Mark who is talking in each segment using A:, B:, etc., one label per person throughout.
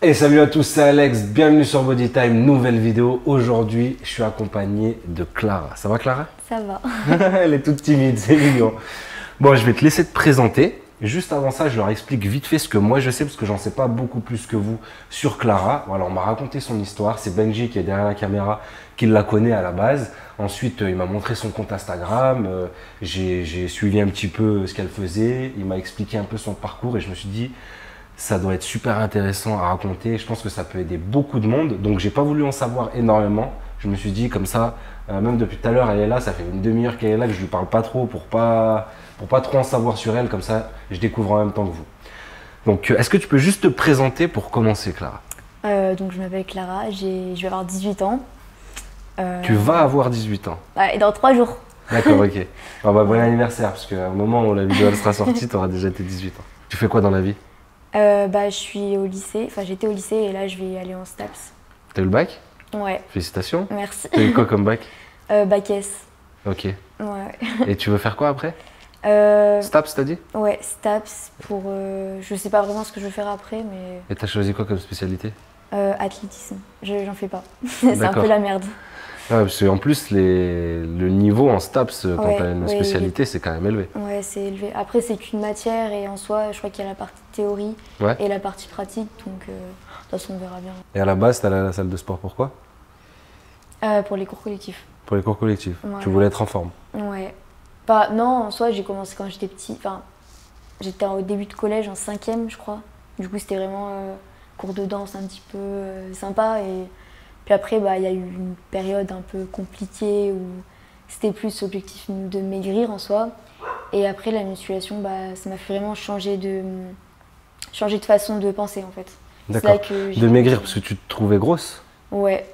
A: Et salut à tous, c'est Alex, bienvenue sur Body Time, nouvelle vidéo. Aujourd'hui, je suis accompagné de Clara. Ça va Clara?
B: Ça va.
A: Elle est toute timide, c'est mignon. Bon, je vais te laisser te présenter. Juste avant ça, je leur explique vite fait ce que moi je sais, parce que j'en sais pas beaucoup plus que vous sur Clara. Voilà, on m'a raconté son histoire, c'est Benji qui est derrière la caméra, qui la connaît à la base. Ensuite, il m'a montré son compte Instagram, j'ai suivi un petit peu ce qu'elle faisait, il m'a expliqué un peu son parcours et je me suis dit, ça doit être super intéressant à raconter. Je pense que ça peut aider beaucoup de monde. Donc, j'ai pas voulu en savoir énormément. Je me suis dit, comme ça, même depuis tout à l'heure, elle est là. Ça fait une demi-heure qu'elle est là, que je lui parle pas trop pour pas trop en savoir sur elle. Comme ça, je découvre en même temps que vous. Donc, est-ce que tu peux juste te présenter pour commencer, Clara?
B: Donc, je m'appelle Clara, je vais avoir 18 ans.
A: Tu vas avoir 18 ans.
B: Et dans 3 jours.
A: D'accord, ok. Ah bah, bon anniversaire, parce qu'au moment où la vidéo elle sera sortie, tu auras déjà tes 18 ans. Tu fais quoi dans la vie?
B: Je suis au lycée, enfin j'étais au lycée et là je vais aller en STAPS.
A: T'as eu le bac?
B: Ouais.
A: Félicitations.
B: Merci.
A: T'as eu quoi comme bac?
B: Bac S.
A: Ok.
B: Ouais.
A: Et tu veux faire quoi après? STAPS, t'as dit?
B: Ouais, STAPS pour... je sais pas vraiment ce que je veux faire après, mais...
A: Et t'as choisi quoi comme spécialité?
B: Athlétisme. J'en fais pas. C'est un peu la merde.
A: Ouais, parce qu'en plus, le niveau en STAPS, quand
B: Ouais,
A: t'as une spécialité, c'est quand même élevé.
B: Ouais, c'est élevé. Après, c'est qu'une matière et en soi, je crois qu'il y a la partie théorie et la partie pratique. Donc, de toute façon, on verra bien.
A: Et à la base, t'allais à la salle de sport, pourquoi?
B: Pour les cours collectifs.
A: Pour les cours collectifs.
B: Ouais.
A: Tu voulais être en forme?
B: Ouais. Non, en soi, j'ai commencé quand j'étais petit. Enfin, j'étais au début de collège, en 5e, je crois. Du coup, c'était vraiment cours de danse un petit peu sympa. Et puis après, il y a eu une période un peu compliquée où c'était plus objectif de maigrir en soi. Et après, la musculation, ça m'a fait vraiment changer de façon de penser en fait.
A: D'accord. De maigrir parce que tu te trouvais grosse?
B: Ouais.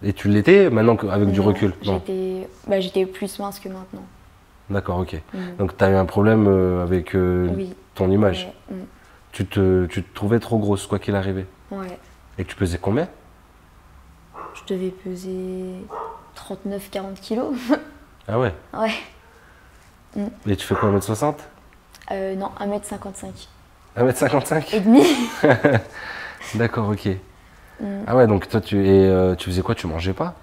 A: Et tu l'étais maintenant avec du recul?
B: J'étais plus mince que maintenant.
A: D'accord, ok. Donc tu as eu un problème avec ton image.
B: Ouais.
A: Tu te trouvais trop grosse, quoi qu'il arrivait.
B: Ouais.
A: Et tu pesais combien?
B: Je devais peser 39-40 kilos.
A: Ah ouais?
B: Ouais.
A: Et tu fais quoi, 1m60?
B: Non, 1m55.
A: 1m55?
B: Et demi.
A: D'accord, ok. Ah ouais, donc toi, tu faisais quoi? Tu mangeais pas?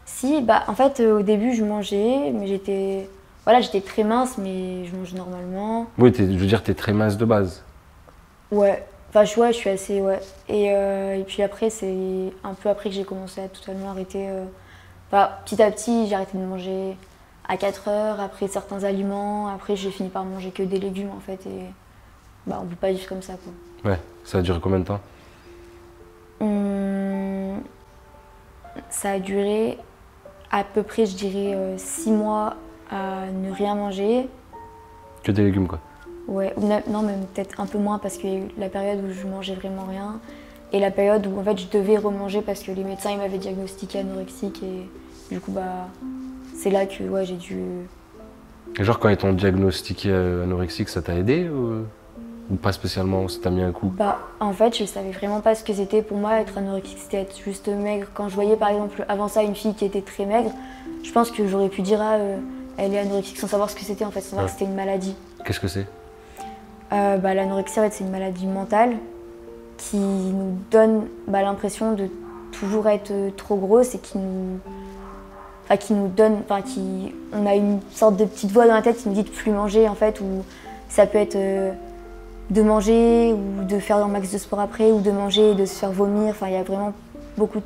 B: Si, en fait, au début, je mangeais, mais j'étais très mince, mais je mange normalement.
A: Oui, je veux dire, t'es très mince de base.
B: Ouais. Enfin, je suis assez, ouais. Et puis après, c'est un peu après que j'ai commencé à totalement arrêter. Petit à petit, j'ai arrêté de manger à 4 heures, après certains aliments. Après, j'ai fini par manger que des légumes, en fait. Et on peut pas vivre comme ça, quoi.
A: Ouais, ça a duré combien de temps?
B: Ça a duré à peu près, je dirais, 6 mois à ne rien manger.
A: Que des légumes, quoi.
B: Ouais, non, même peut-être un peu moins parce qu'il y a eu la période où je mangeais vraiment rien et la période où en fait je devais remanger parce que les médecins ils m'avaient diagnostiqué anorexique et du coup c'est là que j'ai dû...
A: Et genre quand ils t'ont diagnostiqué anorexique, ça t'a aidé ou pas spécialement, ça t'a mis un coup?
B: En fait je savais vraiment pas ce que c'était pour moi être anorexique, c'était être juste maigre. Quand je voyais par exemple avant ça une fille qui était très maigre, je pense que j'aurais pu dire elle est anorexique sans savoir ce que c'était en fait, sans savoir que c'était une maladie.
A: Qu'est-ce que c'est?
B: L'anorexie, en fait, c'est une maladie mentale qui nous donne l'impression de toujours être trop grosse et qui nous donne, on a une sorte de petite voix dans la tête qui nous dit de plus manger en fait, ou ça peut être de manger ou de faire un max de sport après, ou de manger et de se faire vomir. Enfin, il y a vraiment beaucoup de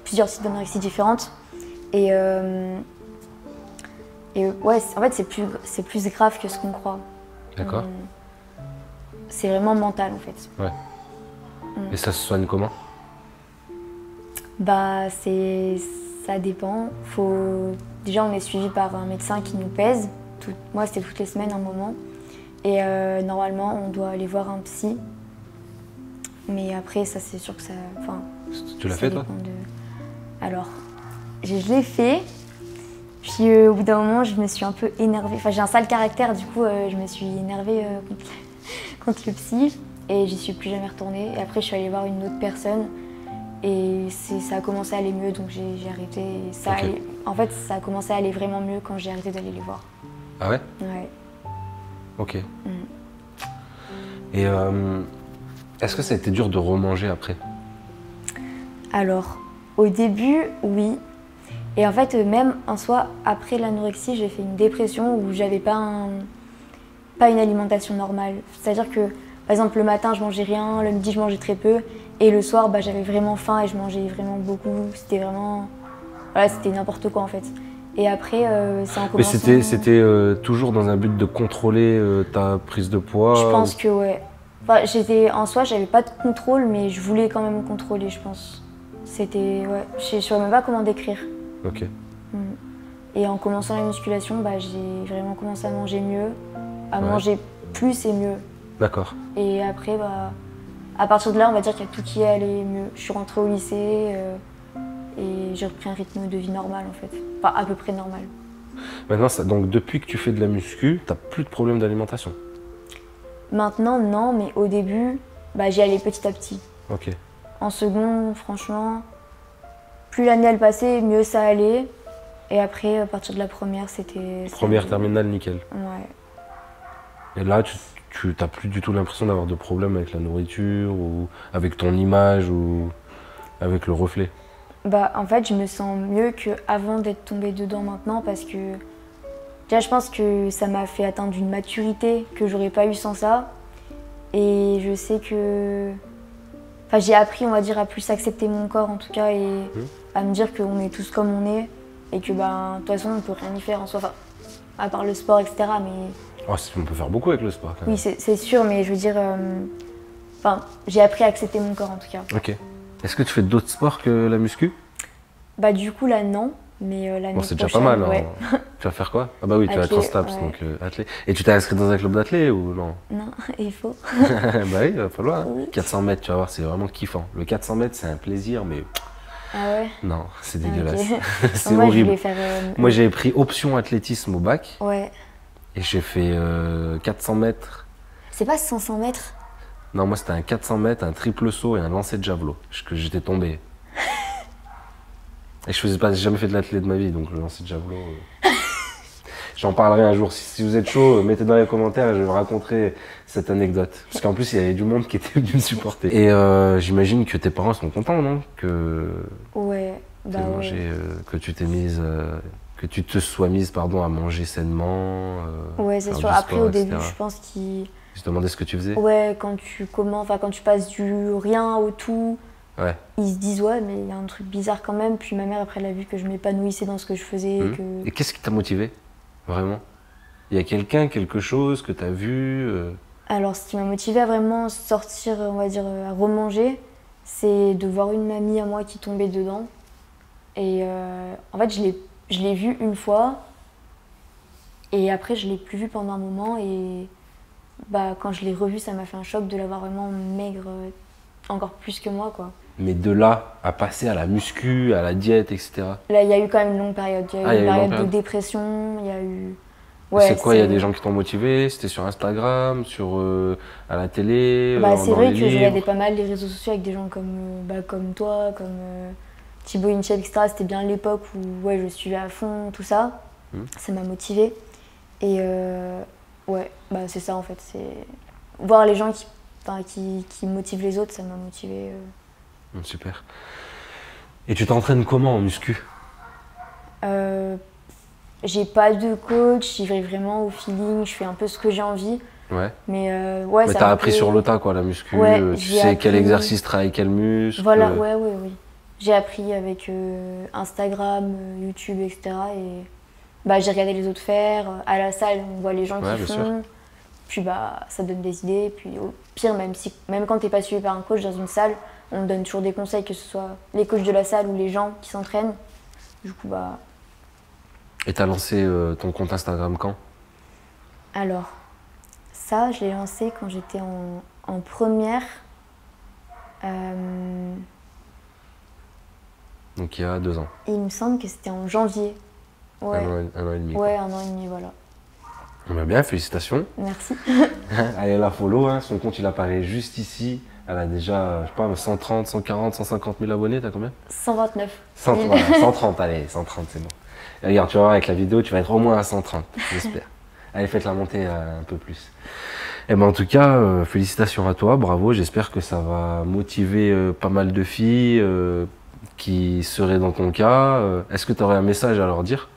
B: plusieurs types d'anorexie différentes. Et ouais, en fait, c'est plus grave que ce qu'on croit.
A: D'accord.
B: C'est vraiment mental en fait.
A: Ouais. Et ça se soigne comment?
B: Ça dépend. Déjà, on est suivi par un médecin qui nous pèse. Moi, c'était toutes les semaines un moment. Et normalement, on doit aller voir un psy. Mais après, ça, c'est sûr que ça...
A: Tu l'as fait, toi?
B: Alors, je l'ai fait. Puis au bout d'un moment, je me suis un peu énervée. Enfin, j'ai un sale caractère, du coup, je me suis énervée contre le psy. Et j'y suis plus jamais retournée. Et après, je suis allée voir une autre personne. Et ça a commencé à aller mieux, donc j'ai arrêté. En fait, ça a commencé à aller vraiment mieux quand j'ai arrêté d'aller les voir.
A: Ah ouais?
B: Ouais.
A: Ok. Et Est-ce que ça a été dur de remanger après?
B: Alors, au début, oui. Et en fait, même en soi, après l'anorexie, j'ai fait une dépression où j'avais pas une alimentation normale. C'est-à-dire que, par exemple, le matin, je mangeais rien, le midi, je mangeais très peu, et le soir, bah, j'avais vraiment faim et je mangeais vraiment beaucoup. C'était vraiment... Voilà, c'était n'importe quoi en fait. Et après, c'est en
A: Mais
B: commençant...
A: c'était toujours dans un but de contrôler ta prise de poids?
B: Je pense que ouais. Enfin, en soi, j'avais pas de contrôle, mais je voulais quand même contrôler, je pense. C'était... Ouais, je ne saurais même pas comment décrire.
A: Ok.
B: Et en commençant la musculation, bah, j'ai vraiment commencé à manger mieux, à
A: Ouais.
B: manger plus et mieux.
A: D'accord.
B: Et après, bah, à partir de là, on va dire qu'il y a tout qui est allé mieux. Je suis rentrée au lycée et j'ai repris un rythme de vie normal en fait. Enfin, à peu près normal.
A: Maintenant, donc depuis que tu fais de la muscu, t'as plus de problème d'alimentation?
B: Maintenant, non, mais au début, bah, j'y allais petit à petit.
A: Ok.
B: En second, franchement, plus l'année elle passait, mieux ça allait. Et après, à partir de la première, c'était...
A: Première terminale, nickel.
B: Ouais.
A: Et là, tu n'as plus du tout l'impression d'avoir de problème avec la nourriture ou avec ton image ou avec le reflet?
B: Bah, en fait, je me sens mieux qu'avant d'être tombée dedans maintenant parce que déjà, je pense que ça m'a fait atteindre une maturité que j'aurais pas eu sans ça. Et je sais que... Enfin, j'ai appris, on va dire, à plus accepter mon corps en tout cas et à me dire qu'on est tous comme on est et que, bah, de toute façon, on peut rien y faire en soi. Enfin, à part le sport, etc. Mais...
A: Oh, on peut faire beaucoup avec le sport quand même.
B: Oui, c'est sûr, mais je veux dire... Enfin, j'ai appris à accepter mon corps en tout cas.
A: Ok. Est-ce que tu fais d'autres sports que la muscu?
B: Bah, du coup, là, non. Mais l'année
A: Bon, c'est déjà
B: prochaine,
A: pas mal.
B: ouais.
A: Hein. Tu vas faire quoi? Ah bah oui, tu vas être en
B: Athlé,
A: STAPS,
B: ouais.
A: donc athlé. Et tu t'es inscrit dans un club d'athlé ou non?
B: Non, il faut.
A: Bah oui, il va falloir. Hein.
B: Oui.
A: 400 mètres, tu vas voir, c'est vraiment kiffant. Le 400 mètres, c'est un plaisir, mais
B: Ah ouais?
A: non, c'est
B: Ah,
A: dégueulasse.
B: ok.
A: C'est
B: Moi, je
A: horrible.
B: voulais faire...
A: Moi, j'ai pris option athlétisme au bac
B: Ouais.
A: et j'ai fait 400 mètres.
B: C'est pas 500 mètres?
A: Non, moi, c'était un 400 mètres, un triple saut et un lancer de javelot. Que j'étais tombé. Et j'ai jamais fait de l'athlé de ma vie, donc le lancer de javelot. J'en parlerai un jour. Si vous êtes chaud, mettez dans les commentaires et je vous raconterai cette anecdote. Parce qu'en plus, il y avait du monde qui était venu me supporter. Et j'imagine que tes parents sont contents, non? Que
B: Ouais, bah
A: t'aies
B: ouais.
A: mangé, que tu t'es mise, que tu te sois mise, pardon, à manger sainement.
B: Ouais, c'est
A: faire
B: sûr.
A: du
B: Après,
A: sport,
B: au début,
A: etc.
B: je pense qu'ils...
A: Ils se demandaient ce que tu faisais?
B: Ouais, quand tu passes du rien au tout,
A: Ouais.
B: ils se disent ouais, mais il y a un truc bizarre quand même. Puis ma mère, après, elle a vu que je m'épanouissais dans ce que je faisais.
A: Et qu'est-ce qui t'a motivé? Vraiment? Il y a quelqu'un, quelque chose que t'as vu
B: Alors, ce qui m'a motivée à vraiment sortir, on va dire, à remanger, c'est de voir une mamie à moi qui tombait dedans. Et en fait, je l'ai vue une fois. Et après, je l'ai plus vue pendant un moment. Et bah, quand je l'ai revue, ça m'a fait un choc de la voir vraiment maigre, encore plus que moi, quoi.
A: Mais de là à passer à la muscu, à la diète, etc.
B: Là, il y a eu quand même une longue période. Il y a eu
A: il y
B: une
A: a eu une longue
B: période de
A: période.
B: dépression, il y a eu...
A: C'est quoi? Il y a des gens qui t'ont motivé? C'était sur Instagram, à la télé,
B: Bah, c'est
A: dans
B: vrai
A: les
B: que je
A: livres?
B: regardais pas mal les réseaux sociaux avec des gens comme toi, comme Thibaut Inchep, etc. C'était bien l'époque où ouais, je suivais à fond tout ça. Ça m'a motivée. Et ouais, bah, c'est ça en fait. C'est voir les gens qui motivent les autres, ça m'a motivée.
A: Super. Et tu t'entraînes comment en muscu?
B: J'ai pas de coach, j'y vais vraiment au feeling, je fais un peu ce que j'ai envie.
A: Ouais.
B: Mais ouais,
A: Mais
B: ça
A: t'as
B: m'a
A: appris
B: fait-
A: sur le tas, quoi, la muscu.
B: Ouais,
A: Tu
B: j'ai
A: sais quel
B: appris-
A: exercice travaille quel muscle.
B: Voilà, ouais, oui. J'ai appris avec Instagram, YouTube, etc. Et bah, j'ai regardé les autres faire. À la salle, on voit les gens
A: Ouais,
B: qui
A: bien
B: font. Puis bah, ça donne des idées. Puis au pire, même quand t'es pas suivi par un coach dans une salle, on te donne toujours des conseils, que ce soit les coachs de la salle ou les gens qui s'entraînent. Du coup, bah...
A: Et t'as lancé ton compte Instagram quand?
B: Alors, ça, je l'ai lancé quand j'étais en première.
A: Donc il y a 2 ans.
B: Il me semble que c'était en janvier. Ouais,
A: Un an et demi.
B: ouais, 1 an et demi, voilà.
A: Bah bien, félicitations.
B: Merci.
A: Allez la follow, hein. Son compte il apparaît juste ici. Elle a déjà, je sais pas, 130, 140, 150 000 abonnés, t'as combien?
B: 129.
A: 130, voilà, 130, allez, 130 c'est bon. Et regarde, tu vas voir avec la vidéo, tu vas être au moins à 130, j'espère. Allez, faites-la monter un peu plus. Eh ben, en tout cas, félicitations à toi, bravo. J'espère que ça va motiver pas mal de filles qui seraient dans ton cas. Est-ce que tu aurais un message à leur dire?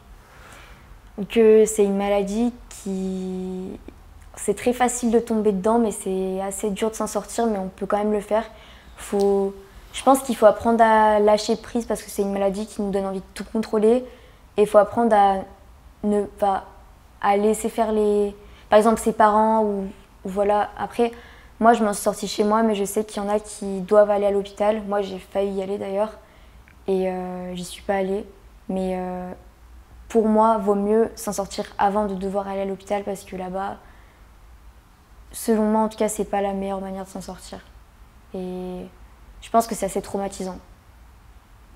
B: Que c'est une maladie qui... C'est très facile de tomber dedans, mais c'est assez dur de s'en sortir, mais on peut quand même le faire. Je pense qu'il faut apprendre à lâcher prise parce que c'est une maladie qui nous donne envie de tout contrôler. Et il faut apprendre à ne pas à laisser faire par exemple ses parents ou voilà. Après, moi je m'en suis sortie chez moi, mais je sais qu'il y en a qui doivent aller à l'hôpital. Moi j'ai failli y aller d'ailleurs et j'y suis pas allée. Mais pour moi, vaut mieux s'en sortir avant de devoir aller à l'hôpital parce que là-bas, selon moi en tout cas, c'est pas la meilleure manière de s'en sortir. Et je pense que c'est assez traumatisant.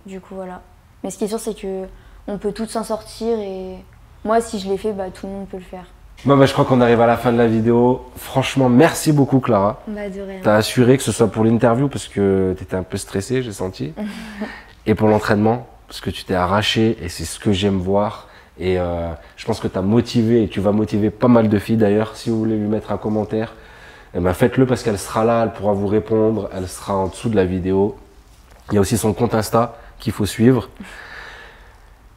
B: Du coup voilà. Mais ce qui est sûr, c'est que on peut toutes s'en sortir et moi, si je l'ai fait, tout le monde peut le faire.
A: Bon, je crois qu'on arrive à la fin de la vidéo. Franchement, merci beaucoup Clara.
B: De rien.
A: T'as assuré que ce soit pour l'interview parce que t'étais un peu stressée, j'ai senti. Et pour l'entraînement, parce que tu t'es arraché et c'est ce que j'aime voir. Et je pense que t'as motivé et tu vas motiver pas mal de filles d'ailleurs. Si vous voulez lui mettre un commentaire, faites-le parce qu'elle sera là, elle pourra vous répondre. Elle sera en dessous de la vidéo. Il y a aussi son compte Insta qu'il faut suivre.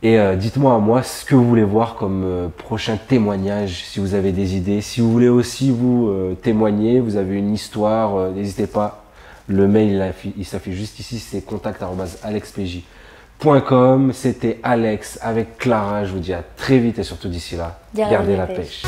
A: Et dites-moi à moi ce que vous voulez voir comme prochain témoignage, si vous avez des idées. Si vous voulez aussi vous témoigner, vous avez une histoire, n'hésitez pas. Le mail, il s'affiche juste ici, c'est contact@alexpj.com. C'était Alex avec Clara. Je vous dis à très vite et surtout d'ici là, gardez la pêche.